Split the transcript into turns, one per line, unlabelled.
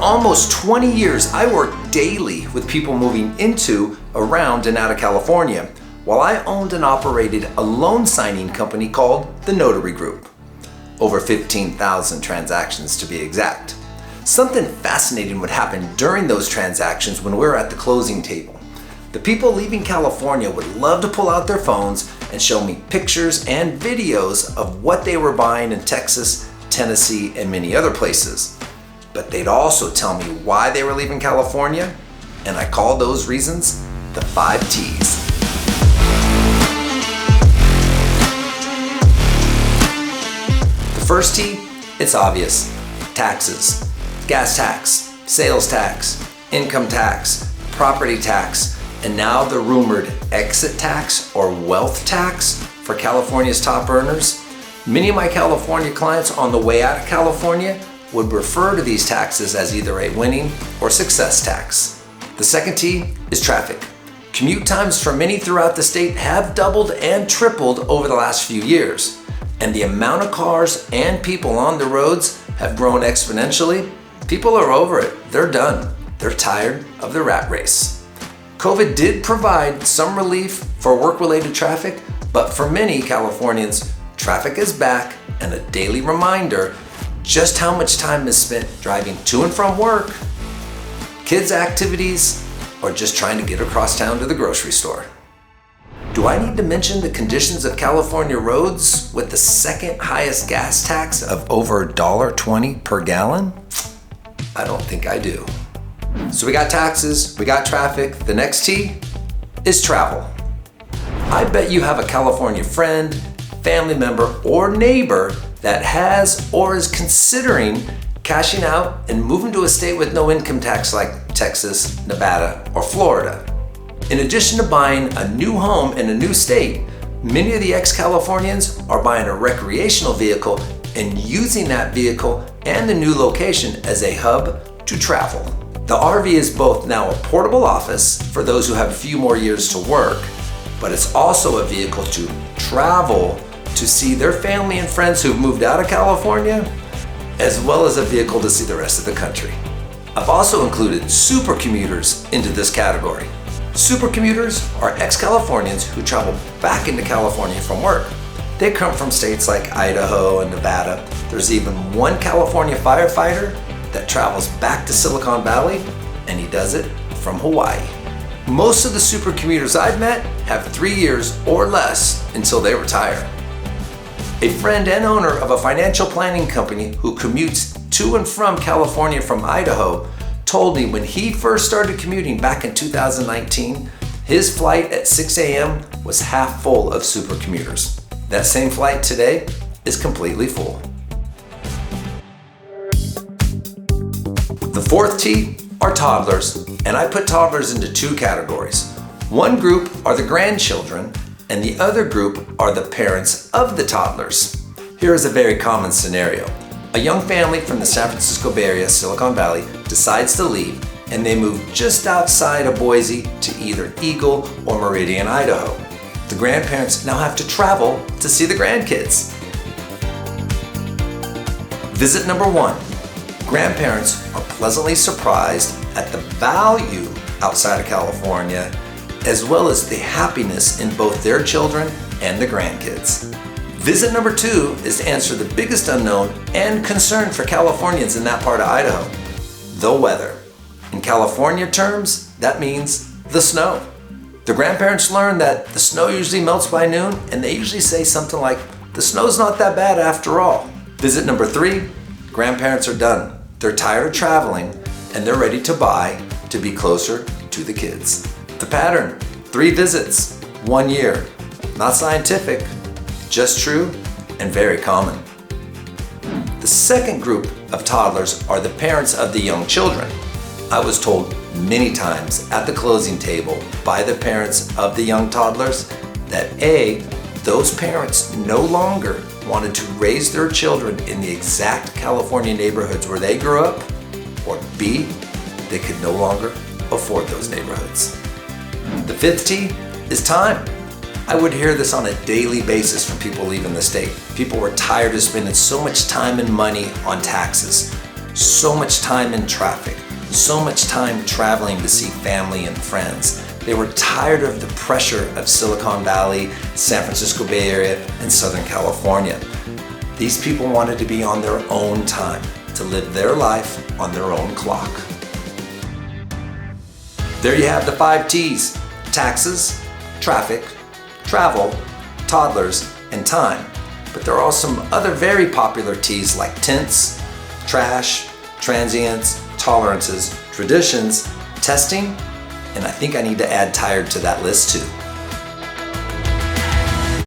almost 20 years, I worked daily with people moving into, around, and out of California, while I owned and operated a loan signing company called the Notary Group. Over 15,000 transactions to be exact. Something fascinating would happen during those transactions when we were at the closing table. The people leaving California would love to pull out their phones and show me pictures and videos of what they were buying in Texas, Tennessee, and many other places. But they'd also tell me why they were leaving California, and I call those reasons the 5 T's. The first T, it's obvious. Taxes. Gas tax, sales tax, income tax, property tax, and now the rumored exit tax or wealth tax for California's top earners. Many of my California clients on the way out of California would refer to these taxes as either a winning or success tax. The second T is traffic. Commute times for many throughout the state have doubled and tripled over the last few years, and the amount of cars and people on the roads have grown exponentially. People are over it. They're done. They're tired of the rat race. COVID did provide some relief for work-related traffic, but for many Californians, traffic is back and a daily reminder just how much time is spent driving to and from work, kids' activities, or just trying to get across town to the grocery store. Do I need to mention the conditions of California roads with the second highest gas tax of over $1.20 per gallon? I don't think I do. So we got taxes, we got traffic. The next T is travel. I bet you have a California friend, family member, or neighbor that has or is considering cashing out and moving to a state with no income tax like Texas, Nevada, or Florida. In addition to buying a new home in a new state, many of the ex-Californians are buying a recreational vehicle and using that vehicle and the new location as a hub to travel. The RV is both now a portable office for those who have a few more years to work, but it's also a vehicle to travel to see their family and friends who've moved out of California, as well as a vehicle to see the rest of the country. I've also included super commuters into this category. Super commuters are ex-Californians who travel back into California from work. They come from states like Idaho and Nevada. There's even one California firefighter that travels back to Silicon Valley, and he does it from Hawaii. Most of the super commuters I've met have 3 years or less until they retire. A friend and owner of a financial planning company who commutes to and from California from Idaho told me when he first started commuting back in 2019, his flight at 6 a.m. was half full of super commuters. That same flight today is completely full. The fourth T are toddlers, and I put toddlers into 2 categories. One group are the grandchildren, and the other group are the parents of the toddlers. Here is a very common scenario. A young family from the San Francisco Bay Area, Silicon Valley, decides to leave, and they move just outside of Boise to either Eagle or Meridian, Idaho. The grandparents now have to travel to see the grandkids. Visit number 1. Grandparents are pleasantly surprised at the value outside of California, as well as the happiness in both their children and the grandkids. Visit number 2 is to answer the biggest unknown and concern for Californians in that part of Idaho: the weather. In California terms, that means the snow. The grandparents learn that the snow usually melts by noon, and they usually say something like, "The snow's not that bad after all." Visit number 3, grandparents are done. They're tired of traveling, and they're ready to buy to be closer to the kids. The pattern: 3 visits, 1 year. Not scientific, just true and very common. The second group of toddlers are the parents of the young children. I was told many times at the closing table by the parents of the young toddlers that A, those parents no longer wanted to raise their children in the exact California neighborhoods where they grew up, or B, they could no longer afford those neighborhoods. The fifth T is time. I would hear this on a daily basis from people leaving the state. People were tired of spending so much time and money on taxes. So much time in traffic, so much time traveling to see family and friends. They were tired of the pressure of Silicon Valley, San Francisco Bay Area, and Southern California. These people wanted to be on their own time, to live their life on their own clock. There you have the 5 T's: taxes, traffic, travel, toddlers, and time. But there are also some other very popular T's like tints, trash, transients, tolerances, traditions, testing, and I think I need to add tired to that list too.